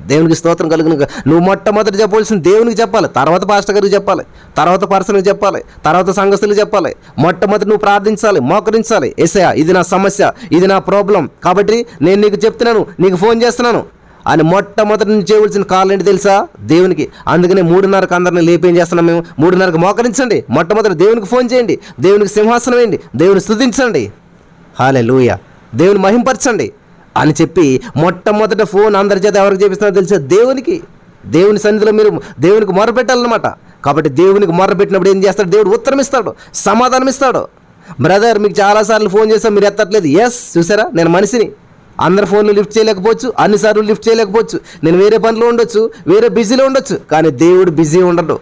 దేవునికి స్తోత్రం కలుగును. నువ్వు మొట్టమొదటి చెప్పవలసింది దేవునికి చెప్పాలి, తర్వాత పాస్టర్ గారికి చెప్పాలి, తర్వాత పర్సన్కి చెప్పాలి, తర్వాత సంఘస్థులకు చెప్పాలి. మొట్టమొదటి నువ్వు ప్రార్థించాలి, మోకరించాలి. యేసయ్యా ఇది నా సమస్య, ఇది నా ప్రాబ్లం, కాబట్టి నేను నీకు చెప్తున్నాను, నీకు ఫోన్ చేస్తున్నాను అని మొట్టమొదటి నుంచి చేయవలసిన కాల్ ఏంటి తెలుసా? దేవునికి. అందుకనే 3:30కి అందరిని లేపేం చేస్తున్నాం మేము? 3:30కి మోకరించండి, మొట్టమొదటి దేవునికి ఫోన్ చేయండి, దేవునికి సింహాసనం వేయండి, దేవుని స్తుతించండి, హల్లెలూయా, దేవుని మహింపరచండి అని చెప్పి మొట్టమొదటి ఫోన్ అందరి చేత ఎవరికి చేపిస్తున్నారో తెలుసా? దేవునికి. దేవుని సన్నిధిలో మీరు దేవునికి మొరపెట్టాలన్నమాట. కాబట్టి దేవునికి మొరపెట్టినప్పుడు ఏం చేస్తాడు? దేవుడు ఉత్తరం ఇస్తాడు, సమాధానం ఇస్తాడు. బ్రదర్ మీకు చాలాసార్లు ఫోన్ చేస్తాం, మీరు ఎత్తట్లేదు. ఎస్, చూసారా, నేను మనిషిని, అందరి ఫోన్లు లిఫ్ట్ చేయలేకపోవచ్చు, అన్నిసార్లు లిఫ్ట్ చేయలేకపోవచ్చు, నేను వేరే పనిలో ఉండొచ్చు, వేరే బిజీలో ఉండొచ్చు, కానీ దేవుడు బిజీ ఉండడు.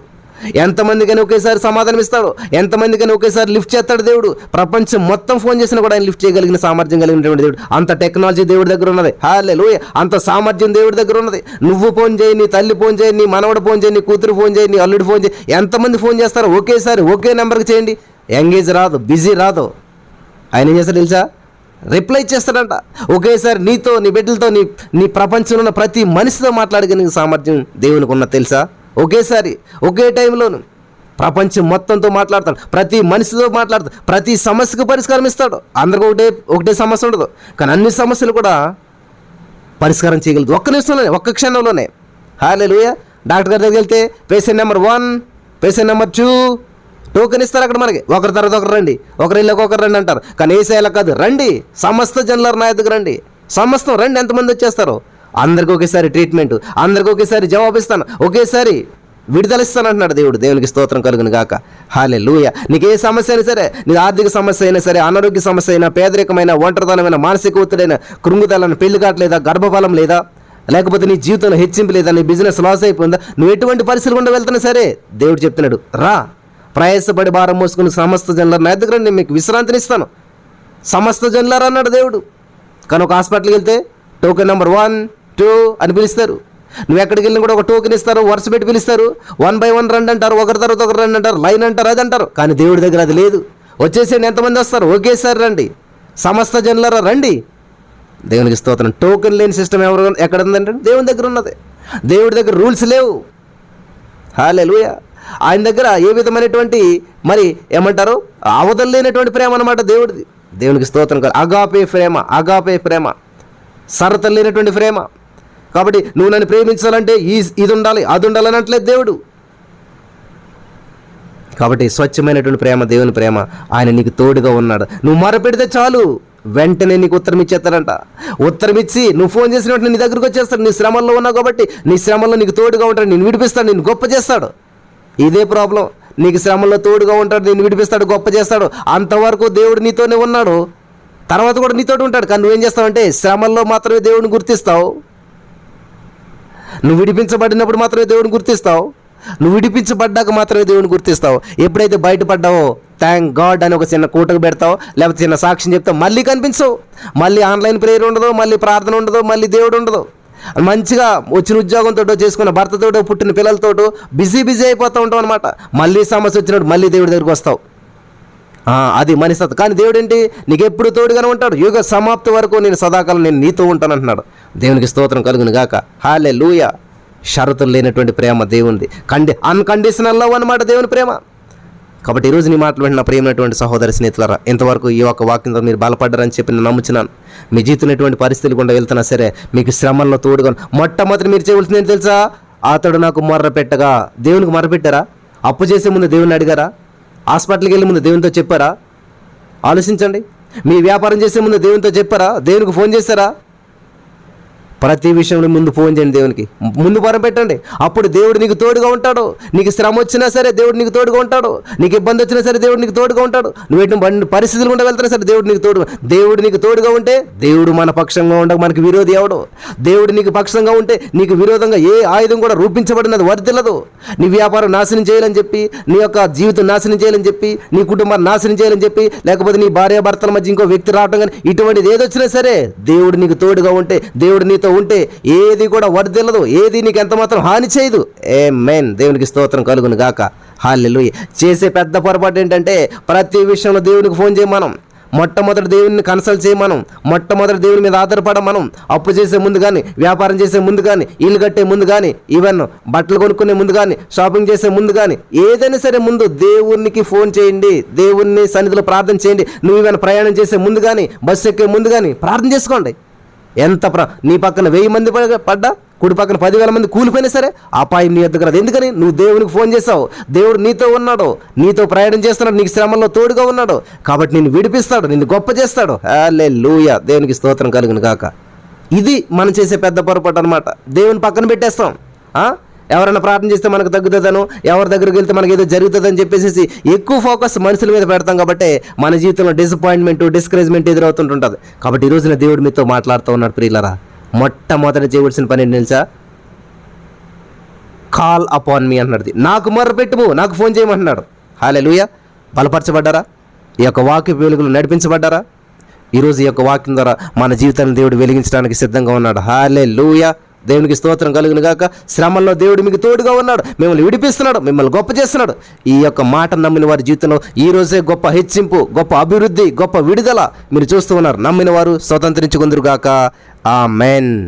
ఎంతమందికని ఒకేసారి సమాధానం ఇస్తాడు, ఎంతమందికని ఒకేసారి లిఫ్ట్ చేస్తాడు దేవుడు. ప్రపంచం మొత్తం ఫోన్ చేసినా కూడా ఆయన లిఫ్ట్ చేయగలిగిన సామర్థ్యం కలిగినటువంటి దేవుడు. అంత టెక్నాలజీ దేవుడి దగ్గర ఉన్నది. హల్లెలూయా, అంత సామర్థ్యం దేవుడి దగ్గర ఉన్నది. నువ్వు ఫోన్ చేయి, నీ తల్లి ఫోన్ చేయి, నీ మనవడు ఫోన్ చేయి, నీ కూతురు ఫోన్ చేయి, నీ అల్లుడు ఫోన్ చేయి, ఎంతమంది ఫోన్ చేస్తారో ఒకేసారి ఒకే నెంబర్కి చేయండి. ఎంగేజ్ రాదు, బిజీ రాదు. ఆయన ఏం చేస్తాడు తెలుసా? రిప్లై చేస్తాడంట. ఒకేసారి నీతో, నీ బిడ్డలతో, నీ ప్రపంచంలో ఉన్న ప్రతి మనిషితో మాట్లాడగలిగిన సామర్థ్యం దేవునికి ఉన్న తెలుసా? ఒకేసారి ఒకే టైంలోను ప్రపంచం మొత్తంతో మాట్లాడతాడు, ప్రతి మనిషితో మాట్లాడతాడు, ప్రతి సమస్యకు పరిష్కారం ఇస్తాడు. అందరికీ ఒకటే సమస్య ఉండదు, కానీ అన్ని సమస్యలు కూడా పరిష్కారం చేయగలదు ఒక్క నిమిషంలోనే, ఒక్క క్షణంలోనే. హల్లెలూయా. డాక్టర్ గారి దగ్గరికి వెళ్తే patient number 1, patient number 2 token ఇస్తారు అక్కడ మనకి. ఒకరి తర్వాత ఒకరు రండి, ఒకరి ఇళ్ళకి ఒకరు రండి అంటారు. కానీ ఏసైలా కాదు, రండి సమస్త జనులారు నా ఎదుగు రండి, సమస్తం రండి. ఎంతమంది వచ్చేస్తారు? అందరికి ఒకేసారి ట్రీట్మెంట్, అందరికి ఒకేసారి జవాబు ఇస్తాను, ఒకేసారి విడుదల ఇస్తాను అంటున్నాడు దేవుడు. దేవునికి స్తోత్రం కలుగును గాక. హల్లెలూయా. నీకు ఏ సమస్య అయినా సరే, నీ ఆర్థిక సమస్య అయినా సరే, అనారోగ్య సమస్య అయినా, పేదరికమైన, ఒంటరితనమైన, మానసిక ఒత్తిడైన, కృంగుదలైన, పెళ్లి కావట్లేదా, గర్భఫలం లేదా, లేకపోతే నీ జీవితంలో హెచ్చింపు లేదా, నీ బిజినెస్ లాస్ అయిపోయిందా, నువ్వు ఎటువంటి పరిస్థితులు గుండా వెళ్తున్నా సరే దేవుడు చెప్తున్నాడు, రా ప్రయాసపడి భారం మోసుకుని సమస్త జనులారు నా దగ్గర నేను మీకు విశ్రాంతిని ఇస్తాను. సమస్త జనులారు అన్నాడు దేవుడు. కానీ ఒక హాస్పిటల్కి వెళ్తే టోకెన్ నెంబర్ 1, 2 అని పిలుస్తారు. నువ్వు ఎక్కడికి వెళ్ళినా కూడా ఒక టోకెన్ ఇస్తారు, వరుస పెట్టి పిలుస్తారు. 1 by 1 రండి అంటారు, ఒకరి తర్వాత ఒకరు రండి అంటారు, లైన్ అంటారు, అది అంటారు. కానీ దేవుడి దగ్గర అది లేదు. వచ్చేసేయండి, ఎంతమంది వస్తారు? ఒకేసారి రండి, సమస్త జనులారా రండి. దేవునికి స్తోత్రం. టోకెన్ లేని సిస్టమ్ ఎక్కడ ఉందంటే దేవుని దగ్గర ఉన్నది. దేవుడి దగ్గర రూల్స్ లేవు. హల్లెలూయా. ఆయన దగ్గర ఏ విధమైనటువంటి మరి ఏమంటారు అవధులు లేనటువంటి ప్రేమ అన్నమాట దేవుడిది. దేవునికి స్తోత్రం కాదు. అగాపే ప్రేమ, సరత లేనటువంటి ప్రేమ. కాబట్టి నువ్వు నన్ను ప్రేమించాలంటే ఇది ఉండాలి, అది ఉండాలని అంటలేదు దేవుడు. కాబట్టి స్వచ్ఛమైనటువంటి ప్రేమ దేవుని ప్రేమ. ఆయన నీకు తోడుగా ఉన్నాడు. నువ్వు మొరపెడితే చాలు, వెంటనే నీకు ఉత్తరం ఇచ్చేస్తాడంట. ఉత్తరం ఇచ్చి నువ్వు ఫోన్ చేసిన వెంటనే నీ దగ్గరకు వచ్చేస్తాడు. నీ శ్రమల్లో ఉన్నావు కాబట్టి నీ శ్రమల్లో నీకు తోడుగా ఉంటాడు, నేను విడిపిస్తాడు, నేను గొప్ప చేస్తాడు. ఇదే ప్రాబ్లం. నీకు శ్రమల్లో తోడుగా ఉంటాడు, నేను విడిపిస్తాడు, గొప్ప చేస్తాడు. అంతవరకు దేవుడు నీతోనే ఉన్నాడు, తర్వాత కూడా నీతోటి ఉంటాడు. కానీ నువ్వేం చేస్తావంటే శ్రమల్లో మాత్రమే దేవుడిని గుర్తిస్తావు. నువ్వు విడిపించబడినప్పుడు మాత్రమే దేవుడిని గుర్తిస్తావు, నువ్వు విడిపించబడ్డాక మాత్రమే దేవుడిని గుర్తిస్తావు. ఎప్పుడైతే బయటపడ్డావో థ్యాంక్ గాడ్ అని ఒక చిన్న కూటకు పెడతావు, లేకపోతే చిన్న సాక్ష్యం చెప్తావు, మళ్ళీ కనిపించవు. మళ్ళీ ఆన్లైన్ ప్రేయర్ ఉండదు, మళ్ళీ ప్రార్థన ఉండదు, మళ్ళీ దేవుడు ఉండదు. మంచిగా వచ్చిన ఉద్యోగంతో, చేసుకున్న భర్తతోటో, పుట్టిన పిల్లలతోటో బిజీ అయిపోతూ ఉంటావు అనమాట. మళ్ళీ సమస్య వచ్చినప్పుడు మళ్ళీ దేవుడి దగ్గరికి వస్తావు. అది మనిషి. కానీ దేవుడు ఏంటి? నీకు ఎప్పుడు తోడుగానే ఉంటాడు. యుగ సమాప్తి వరకు నేను సదాకాలం నేను నీతో ఉంటాను అంటున్నాడు. దేవునికి స్తోత్రం కలుగును గాక. హల్లెలూయా. షరతులు లేనటువంటి ప్రేమ దేవునిది. అన్కండిషనల్ లవ్ అన్నమాట దేవుని ప్రేమ. కాబట్టి ఈరోజు నీ మాటలు వింటున్న ప్రియమైనటువంటి సహోదరి స్నేహితులారా, ఇంతవరకు ఈ ఒక్క వాక్యంతో మీరు బలపడ్డారని చెప్పి నేను నమ్ముచున్నాను. మీ జీవితంలో ఎటువంటి పరిస్థితులు గుండా వెళ్తున్నా సరే, మీకు శ్రమల్లో తోడుగా మొట్టమొదటి మీరు చేయవలసింది ఏంటి తెలుసా? అతడు నాకు మొర్ర పెట్టగా. దేవునికి మొర్ర పెట్టారా? అప్పు చేసే ముందు దేవుని అడిగారా? హాస్పిటల్కి వెళ్ళే ముందు దేవునితో చెప్పారా? ఆలోచించండి. మీ వ్యాపారం చేసే ముందు దేవునితో చెప్పారా? దేవునికి ఫోన్ చేశారా? ప్రతి విషయంలో ముందు ఫోన్ చేయండి, దేవునికి ముందు మొరపెట్టండి. అప్పుడు దేవుడు నీకు తోడుగా ఉంటాడు. నీకు శ్రమ వచ్చినా సరే దేవుడు నీకు తోడుగా ఉంటాడు. నీకు ఇబ్బంది వచ్చినా సరే దేవుడు నీకు తోడుగా ఉంటాడు. నువ్వు ఎటు పరిస్థితులు గుండా వెళ్తున్నా సరే దేవుడు నీకు తోడుగా ఉంటే దేవుడు మన పక్షంగా ఉండక మనకి విరోధి ఎవడు? దేవుడు నీకు పక్షంగా ఉంటే నీకు విరోధంగా ఏ ఆయుధం కూడా రూపించబడినది వర్తిల్లదు. నీ వ్యాపారం నాశనం చేయాలని చెప్పి, నీ యొక్క జీవితం నాశనం చేయాలని చెప్పి, నీ కుటుంబాన్ని నాశనం చేయాలని చెప్పి, లేకపోతే నీ భార్యాభర్తల మధ్య ఇంకో వ్యక్తి రావడం కానీ ఇటువంటిది ఏదొచ్చినా సరే దేవుడు నీకు తోడుగా ఉంటే, దేవుడు నీతో ఉంటే ఏది కూడా వర్ధిల్లదు, ఏది నీకు ఎంత మాత్రం హాని చేయదు. ఆమేన్. దేవునికి స్తోత్రం కలుగును గాక. హల్లెలూయా. చేసే పెద్ద పొరపాటు ఏంటంటే ప్రతి విషయంలో దేవునికి ఫోన్ చేయమనం. మొట్టమొదటి దేవుడిని కన్సల్ట్ చేయమనం. మొట్టమొదటి దేవుని మీద ఆధారపడ మనం. అప్పు చేసే ముందు కానీ, వ్యాపారం చేసే ముందు కానీ, ఇల్లు కట్టే ముందు కానీ, ఈవెన్ బట్టలు కొనుక్కునే ముందు కానీ, షాపింగ్ చేసే ముందు కానీ, ఏదైనా సరే ముందు దేవునికి ఫోన్ చేయండి. దేవుని సన్నిధిలో ప్రార్థన చేయండి. నువ్వు ఈవెన్ ప్రయాణం చేసే ముందు కానీ, బస్సు ఎక్కే ముందు కానీ ప్రార్థన చేసుకోండి. నీ పక్కన 1000 మంది పడ్డా, కుడి పక్కన 10,000 మంది కూలిపోయినా సరే అపాయం నీ వద్దకు రాదు. ఎందుకని? నువ్వు దేవునికి ఫోన్ చేసావు. దేవుడు నీతో ఉన్నాడు, నీతో ప్రయాణం చేస్తున్నాడు, నీకు శ్రమల్లో తోడుగా ఉన్నాడు. కాబట్టి నిన్ను విడిపిస్తాడు, నిన్ను గొప్ప చేస్తాడు. హల్లెలూయా. దేవునికి స్తోత్రం కలుగును గాక. ఇది మనం చేసే పెద్ద పొరపాటు అనమాట. దేవుని పక్కన పెట్టేస్తాం. ఎవరైనా ప్రార్థన చేస్తే మనకు తగ్గుతుందను, ఎవరి దగ్గరికి వెళ్తే మనకి ఏదో జరుగుతుందని చెప్పేసి ఎక్కువ ఫోకస్ మనుషుల మీద పెడతాం. కాబట్టి మన జీవితంలో డిసప్పాయింట్మెంట్, డిస్కరేజ్మెంట్ ఎదురవుతుంటుంటుంది. కాబట్టి ఈ రోజున దేవుడు మీతో మాట్లాడుతూ ఉన్నాడు ప్రియులారా. మొట్టమొదటి చేయవలసిన పని ఏంటి తెలుసా? కాల్ అపాన్ మీ అన్నాడు. నాకు మొర్రపెట్టుము, నాకు ఫోన్ చేయమంటున్నాడు. హల్లెలూయా. బలపరచబడ్డారా? ఈ యొక్క వాక్య వెలుగులు నడిపించబడ్డారా? ఈరోజు ఈ యొక్క వాక్యం ద్వారా మన జీవితాన్ని దేవుడు వెలిగించడానికి సిద్ధంగా ఉన్నాడు. హల్లెలూయా. దేవునికి స్తోత్రం కలుగును గాక. శ్రమల్లో దేవుడు మీకు తోడుగా ఉన్నాడు, మిమ్మల్ని విడిపిస్తున్నాడు, మిమ్మల్ని గొప్ప చేస్తున్నాడు. ఈ యొక్క మాట నమ్మిన వారి జీవితంలో ఈ రోజే గొప్ప హెచ్చింపు, గొప్ప అభివృద్ధి, గొప్ప విడుదల మీరు చూస్తూ ఉన్నారు. నమ్మిన వారు స్వతంత్రించుకుందురు గాక. ఆమేన్.